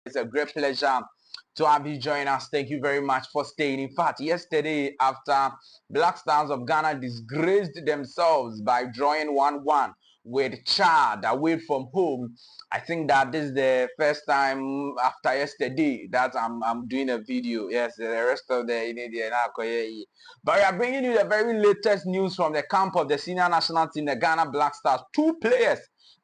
It's a great pleasure to have you join us. Thank you very much for staying. In fact, yesterday, after Blackstars of Ghana disgraced themselves by drawing 1-1 with Chad away from home, I think that this is the first time after yesterday that I'm doing a video. Yes, the rest of the but we are bringing you the very latest news from the camp of the senior national team, the Ghana Blackstars. 2 players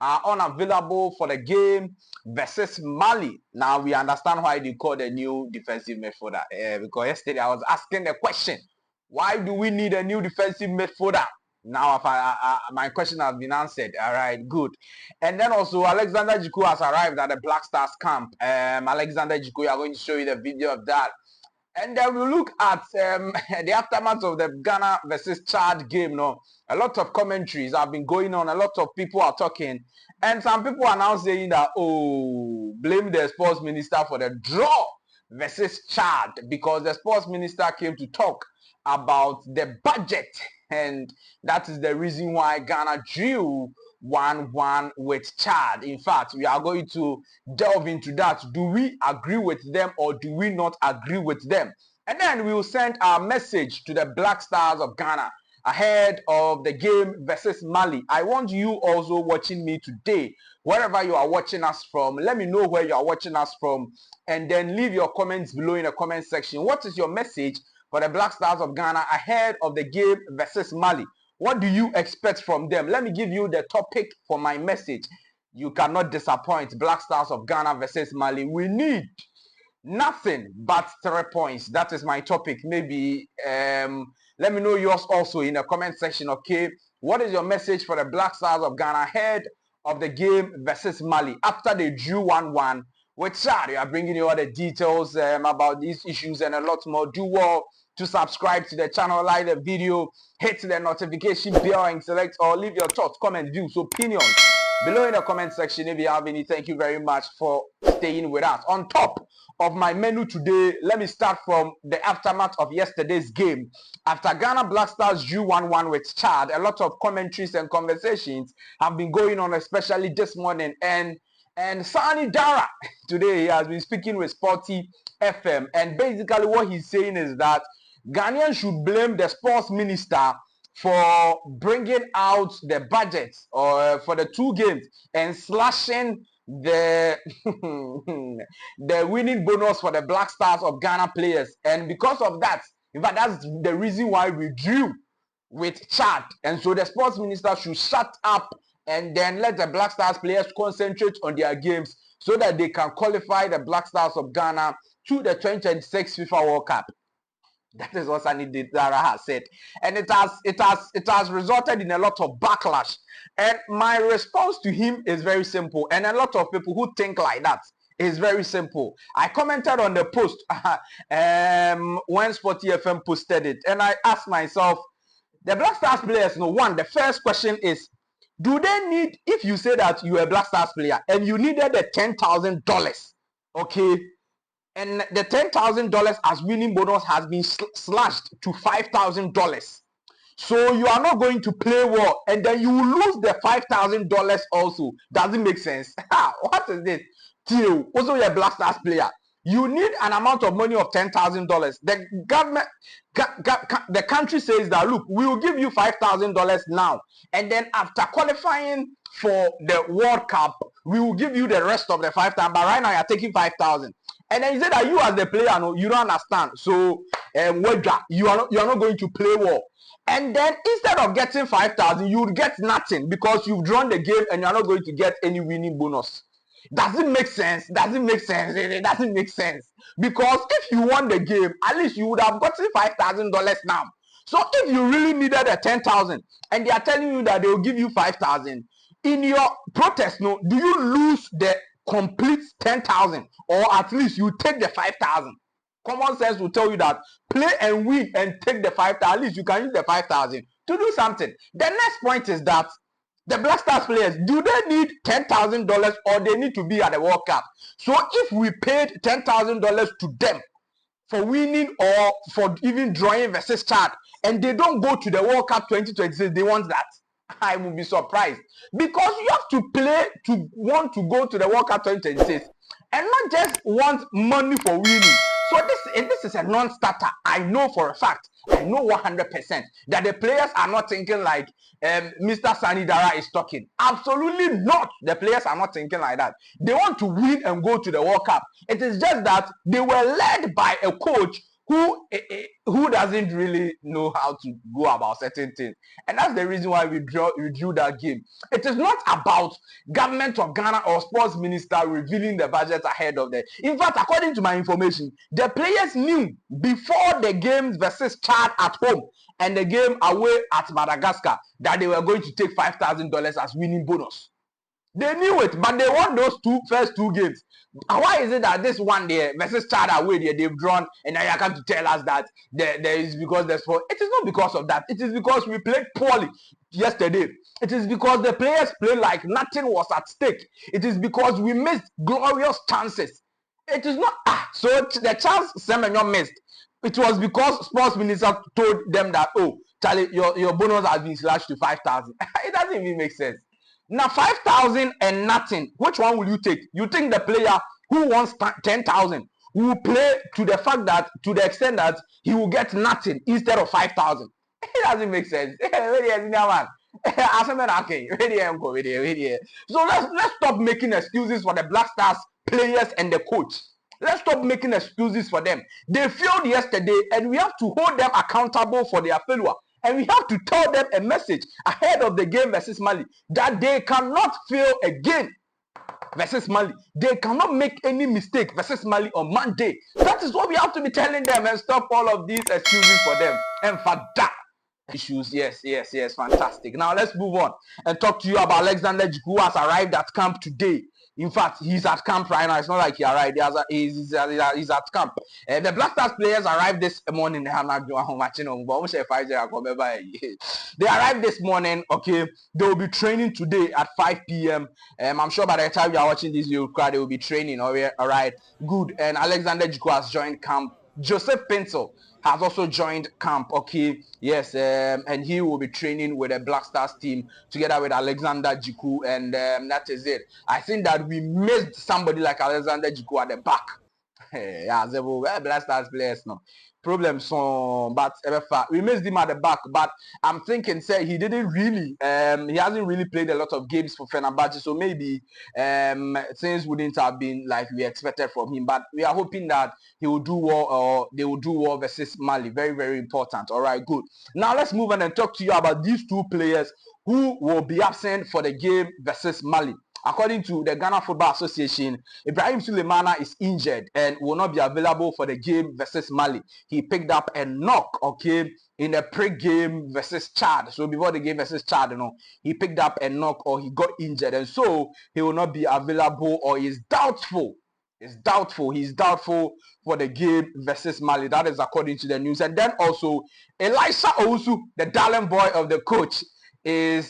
are unavailable for the game versus Mali. Now we understand why they call the new defensive midfielder. Because yesterday I was asking the question, why do we need a new defensive midfielder? Now my question has been answered. All right, good. And then also Alexander Djiku has arrived at the Blackstars camp. Alexander Djiku, we are going to show you the video of that. And then we'll look at the aftermath of the Ghana versus Chad game. No, a lot of commentaries have been going on. A lot of people are talking. And some people are now saying that, oh, blame the sports minister for the draw versus Chad, because the sports minister came to talk about the budget. And that is the reason why Ghana drew 1-1 with Chad. In fact, we are going to delve into that. Do we agree with them or do we not agree with them? And then we will send our message to the Blackstars of Ghana ahead of the game versus Mali. I want you also watching me today, wherever you are watching us from, let me know where you are watching us from, and then leave your comments below in the comment section. What is your message for the Blackstars of Ghana ahead of the game versus Mali? What do you expect from them? Let me give you the topic for my message. You cannot disappoint. Blackstars of Ghana versus Mali. We need nothing but 3 points. That is my topic. Maybe let me know yours also in the comment section, okay? What is your message for the Blackstars of Ghana ahead of the game versus Mali after they drew 1-1 with Chad? We are bringing you all the details about these issues and a lot more. Do well to subscribe to the channel, like the video, hit the notification bell and select or leave your thoughts, comments, views, opinions below in the comment section if you have any. Thank you very much for staying with us. On top of my menu today, let me start from the aftermath of yesterday's game. After Ghana Blackstars drew 1-1 with Chad, a lot of commentaries and conversations have been going on, especially this morning. And Sani Dara today, he has been speaking with Sporty FM, and basically what he's saying is that Ghanaians should blame the sports minister for bringing out the budget or for the 2 games and slashing the the winning bonus for the Blackstars of Ghana players. And because of that, in fact, that's the reason why we drew with Chad. And so the sports minister should shut up and then let the Blackstars players concentrate on their games so that they can qualify the Blackstars of Ghana to the 2026 FIFA World Cup. That is what Sani Dara has said, and it has resulted in a lot of backlash. And my response to him is very simple, and a lot of people who think like that is very simple. I commented on the post when Sporty FM posted it, and I asked myself, the Blackstars players, the first question is, do they need, if you say that you are a Blackstars player and you needed the $10,000, okay, and the $10,000 as winning bonus has been slashed to $5,000. So you are not going to play well, and then you will lose the $5,000 also. Does it make sense? What is this? Theo, also you're a Blackstars player. You need an amount of money of $10,000. The government, the country says that, look, we will give you $5,000 now, and then after qualifying for the World Cup, we will give you the rest of the 5,000. But right now you're taking 5,000. And then he said that you as the player, no, you don't understand. So you are not going to play well. And then instead of getting 5,000, you would get nothing because you've drawn the game and you're not going to get any winning bonus. Does it make sense? Does it make sense? It doesn't make sense. Because if you won the game, at least you would have gotten $5,000 now. So if you really needed a 10,000 and they are telling you that they will give you 5,000, in your protest, no, do you lose the complete 10,000 or at least you take the 5,000? Common sense will tell you that play and win and take the 5,000. At least you can use the 5,000 to do something. The next point is that the Blackstars players, do they need $10,000 or they need to be at the World Cup? So if we paid $10,000 to them for winning or for even drawing versus Chad, and they don't go to the World Cup 2026, they want that. I will be surprised, because you have to play to want to go to the World Cup 2026. and not just want money for winning. So this is a non-starter. I know for a fact, I know 100% that the players are not thinking like Mr. Sanidara is talking. Absolutely not. The players are not thinking like that. They want to win and go to the World Cup. It is just that they were led by a coach who doesn't really know how to go about certain things, and that's the reason why we drew that game. It is not about government of Ghana or sports minister revealing the budget ahead of the. In fact, according to my information, the players knew before the game versus Chad at home and the game away at Madagascar that they were going to take $5,000 as winning bonus. They knew it, but they won those first two games. Why is it that this one there versus Chad away there they've drawn, and now you come to tell us that there is because there's for? It is not because of that. It is because we played poorly yesterday. It is because the players played like nothing was at stake. It is because we missed glorious chances. It is not so the chance Semenyo missed. It was because sports minister told them that, oh, Charlie, your bonus has been slashed to 5,000. It doesn't even make sense. Now 5,000 and nothing. Which one will you take? You think the player who wants 10,000 will play to the fact that to the extent that he will get nothing instead of 5,000? It doesn't make sense. So let's stop making excuses for the Blackstars players and the coach. Let's stop making excuses for them. They failed yesterday, and we have to hold them accountable for their failure. And we have to tell them a message ahead of the game versus Mali that they cannot fail again versus Mali. They cannot make any mistake versus Mali on Monday. That is what we have to be telling them, and stop all of these excuses for them. And for that issues, yes, fantastic. Now let's move on and talk to you about Alexander Djiku, who has arrived at camp today. In fact, he's at camp right now. It's not like he arrived. He's at camp. The Blackstars players arrived this morning. They arrived this morning. Okay, they will be training today at 5 p.m. I'm sure by the time you are watching this video, they will be training. All right, good. And Alexander Djiku has joined camp. Joseph Pencil has also joined camp. Okay, yes, and he will be training with the Blackstars team together with Alexander Djiku, and that is it. I think that we missed somebody like Alexander Djiku at the back. Yeah, Blackstars players no problem, so but we missed him at the back. But I'm thinking, say he didn't really, he hasn't really played a lot of games for Fenerbahce, so maybe things wouldn't have been like we expected from him. But we are hoping that he will do well, or they will do well versus Mali. Very, very important. All right, good. Now let's move on and talk to you about these two players who will be absent for the game versus Mali. According to the Ghana Football Association, Ibrahim Sulemana is injured and will not be available for the game versus Mali. He picked up a knock, okay, in the pre-game versus Chad. So before the game versus Chad, he picked up a knock, or he got injured, and so he will not be available, or is doubtful. He's doubtful for the game versus Mali. That is according to the news. And then also, Elisha Owusu, the darling boy of the coach, he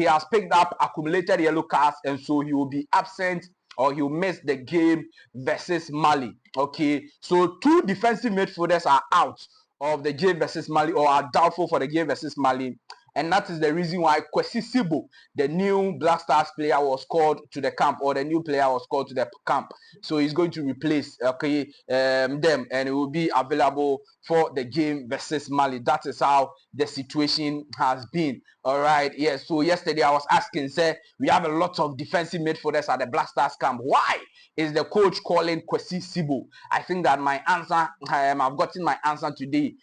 has picked up accumulated yellow cards, and so he will be absent, or he will miss the game versus Mali. Okay, so two defensive midfielders are out of the game versus Mali, or are doubtful for the game versus Mali. And that is the reason why Kwesi Sibo, the new Blackstars player, was called to the camp, or the new player was called to the camp. So he's going to replace them, and it will be available for the game versus Mali. That is how the situation has been. All right, yes. So yesterday I was asking, say, we have a lot of defensive midfielders at the Blackstars camp. Why is the coach calling Kwesi Sibo? I think that my answer, I've gotten my answer today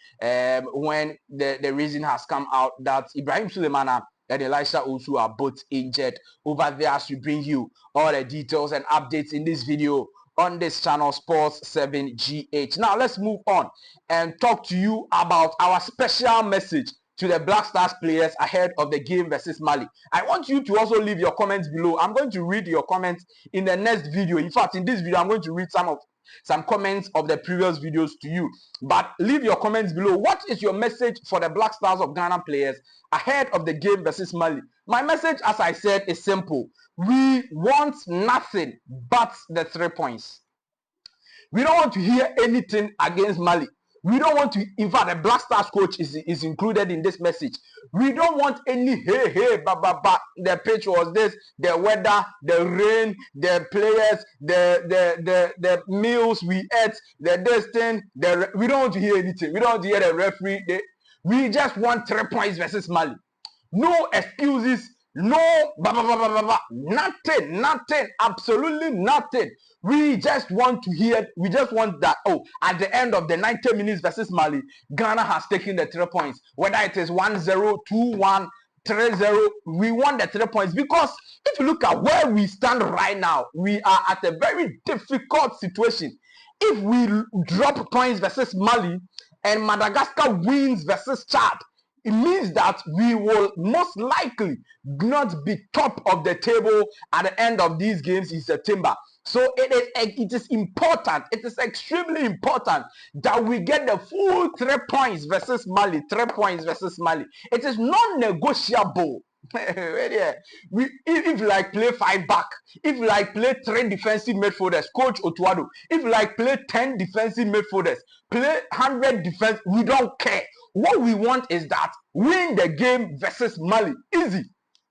when the reason has come out that Ibrahim Sulemana and Elisha Owusu are both injured over there, as we bring you all the details and updates in this video on this channel, Sports 7 GH. Now let's move on and talk to you about our special message to the Blackstars players ahead of the game versus Mali. I want you to also leave your comments below. I'm going to read your comments in the next video. In fact, in this video, I'm going to read some comments of the previous videos to you. But leave your comments below. What is your message for the Blackstars of Ghana players ahead of the game versus Mali? My message, as I said, is simple. We want nothing but the 3 points. We don't want to hear anything against Mali. We don't want to, in fact, the Blackstars coach is included in this message. We don't want any hey, the pitch was this, the weather, the rain, the players, the meals we ate, the this thing, we don't want to hear anything. We don't want to hear the referee. We just want 3 points versus Mali. No excuses, no nothing, absolutely nothing. We just want to hear, we just want that, oh, at the end of the 90 minutes versus Mali, Ghana has taken the 3 points. Whether it is 1-0, 2-1, 3-0, we want the 3 points. Because if you look at where we stand right now, we are at a very difficult situation. If we drop points versus Mali and Madagascar wins versus Chad, it means that we will most likely not be top of the table at the end of these games in September. So it is important, it is extremely important that we get the full 3 points versus Mali, 3 points versus Mali. It is non-negotiable. If like play 5 back, if like play 3 defensive midfielders, Coach Otuado, if like play 10 defensive midfielders, play 100 defense, we don't care. What we want is that win the game versus Mali. Easy.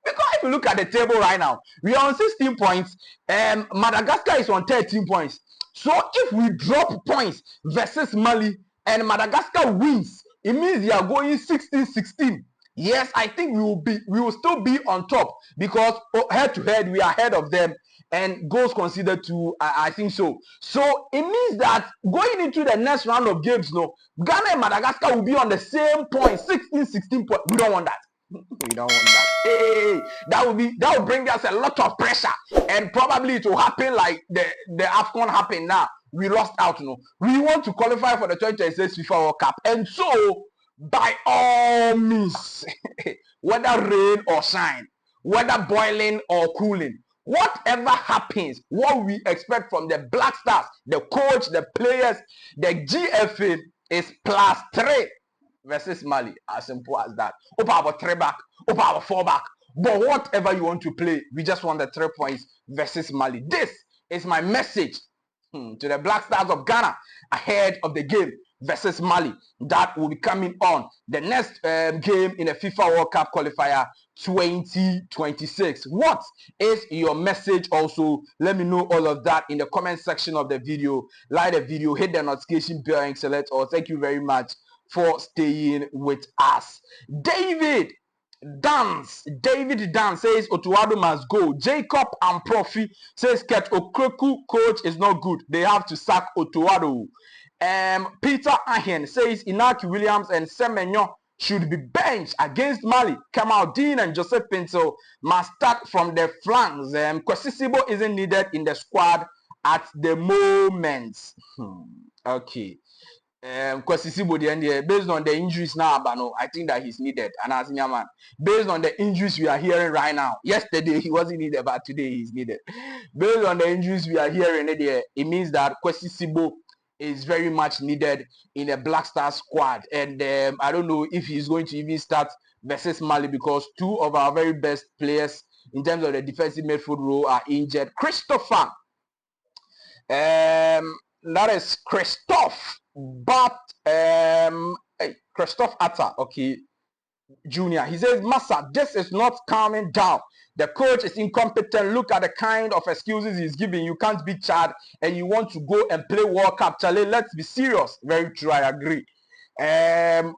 Because if you look at the table right now, we are on 16 points. Madagascar is on 13 points. So if we drop points versus Mali and Madagascar wins, it means they are going 16-16. Yes, I think we will still be on top because head to head we are ahead of them, and goals considered too, I think so. So it means that going into the next round of games, no, Ghana and Madagascar will be on the same point, 16-16 points. We don't want that. We don't want that. Hey, that will bring us a lot of pressure, and probably it will happen like the AFCON happened now. We lost out, no. We want to qualify for the 2026 FIFA World Cup, and so by all means, whether rain or shine, whether boiling or cooling, whatever happens, what we expect from the Blackstars, the coach, the players, the GFA is +3 versus Mali. As simple as that. Over our 3 back, over our 4 back. But whatever you want to play, we just want the 3 points versus Mali. This is my message to the Blackstars of Ghana ahead of the game versus Mali that will be coming on the next game in the FIFA World Cup qualifier 2026. What is your message? Also, let me know all of that in the comment section of the video. Like the video, hit the notification bell and select all. Thank you very much for staying with us. David Dance says Otuado must go. Jacob and Profi says Ket Okreku coach is not good. They have to sack Otuado. Peter Ahen says Inaki Williams and Semenyo should be benched against Mali. Kamaldeen and Joseph Pinto must start from the flanks. Kwesisibo isn't needed in the squad at the moment. Okay. Kwesisibo based on the injuries now, I think that he's needed. And as man, based on the injuries we are hearing right now, yesterday he wasn't needed, but today he's needed. Based on the injuries we are hearing, it means that Kwesisibo is very much needed in a Blackstars squad, and I don't know if he's going to even start versus Mali because 2 of our very best players in terms of the defensive midfield role are injured. Christopher, that is Christoph, but Christoph Atta, okay, Junior. He says, Massa, this is not calming down. The coach is incompetent. Look at the kind of excuses he's giving. You can't be Chad and you want to go and play World Cup. Charlie, let's be serious. Very true, I agree.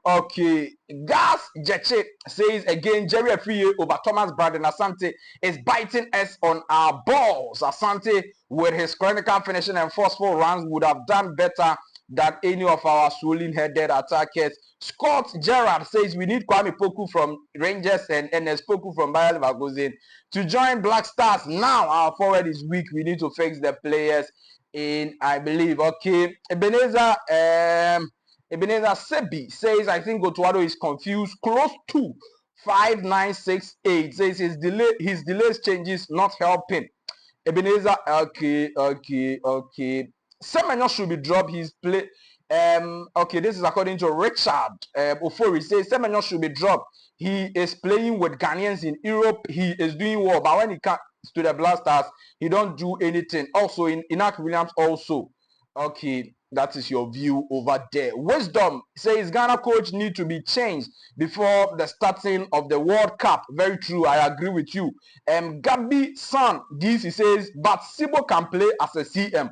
Okay. Gas Jeche says again, Jerry Afriye over Thomas Brandon Asante is biting us on our balls. Asante, with his clinical finishing and forceful runs, would have done better than any of our swollen-headed attackers. Scott Gerard says we need Kwame Poku from Rangers and NS Poku from Bayer Leverkusen to join Black Stars. Now our forward is weak. We need to fix the players in, I believe. Okay. Ebenezer Sebi says I think Otuado is confused. Close to 5968 says his delays changes not helping. Ebenezer, okay. Semenyo should be dropped. His play. Okay, this is according to Richard Ofori. Says Semenyo should be dropped. He is playing with Ghanaians in Europe. He is doing well, but when he comes to the Blasters, he don't do anything. Also, in Inaki Williams also. Okay, That is your view over there. Wisdom says Ghana coach need to be changed before the starting of the World Cup. Very true. I agree with you. Gabi San, this he says, but Sibo can play as a CM.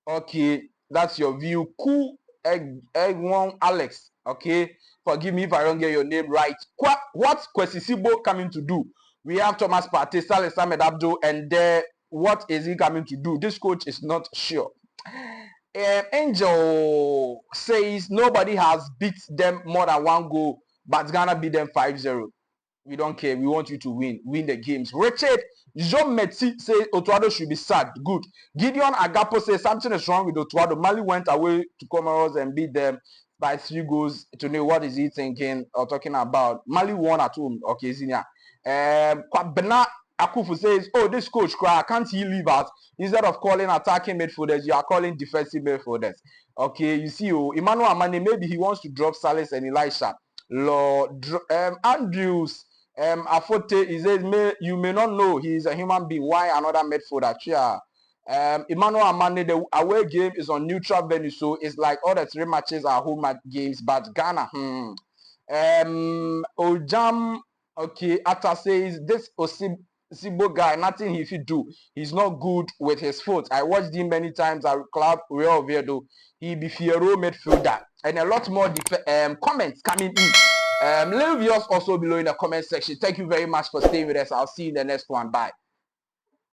Okay, that's your view. Cool Egwon Alex. Okay, forgive me if I don't get your name right. What's Kwesi Sibo coming to do? We have Thomas Partey, Saleh Samed Abdo, and there, what is he coming to do? This coach is not sure. Angel says nobody has beat them more than one goal, but Ghana beat them 5-0. We don't care. We want you to win the games. Richard Jean Metsi says Otuado should be sacked. Good. Gideon Agapo says something is wrong with Otuado. Mali went away to Comoros and beat them by 3 goals to know what is he thinking or talking about. Mali won at home. Okay, Zinia. Kwabena Akufu says, oh, this coach, can't he leave us? Instead of calling attacking midfielders, you are calling defensive midfielders. Okay, you see, Emmanuel Amane, maybe he wants to drop Salis and Elisha. Lord Andrews Afote, he says, you may not know he is a human being. Why another midfielder? Emmanuel Amane, the away game is on neutral venue, so it's like all the 3 matches are home games, but Ghana, Ojam, okay, Atta says, this Sibo guy, nothing he should do. He's not good with his foot. I watched him many times at Club Real Oviedo. He be Fiero midfielder. And a lot more comments coming in. Leave yours also below in the comment section. Thank you very much for staying with us. I'll see you in the next one. Bye.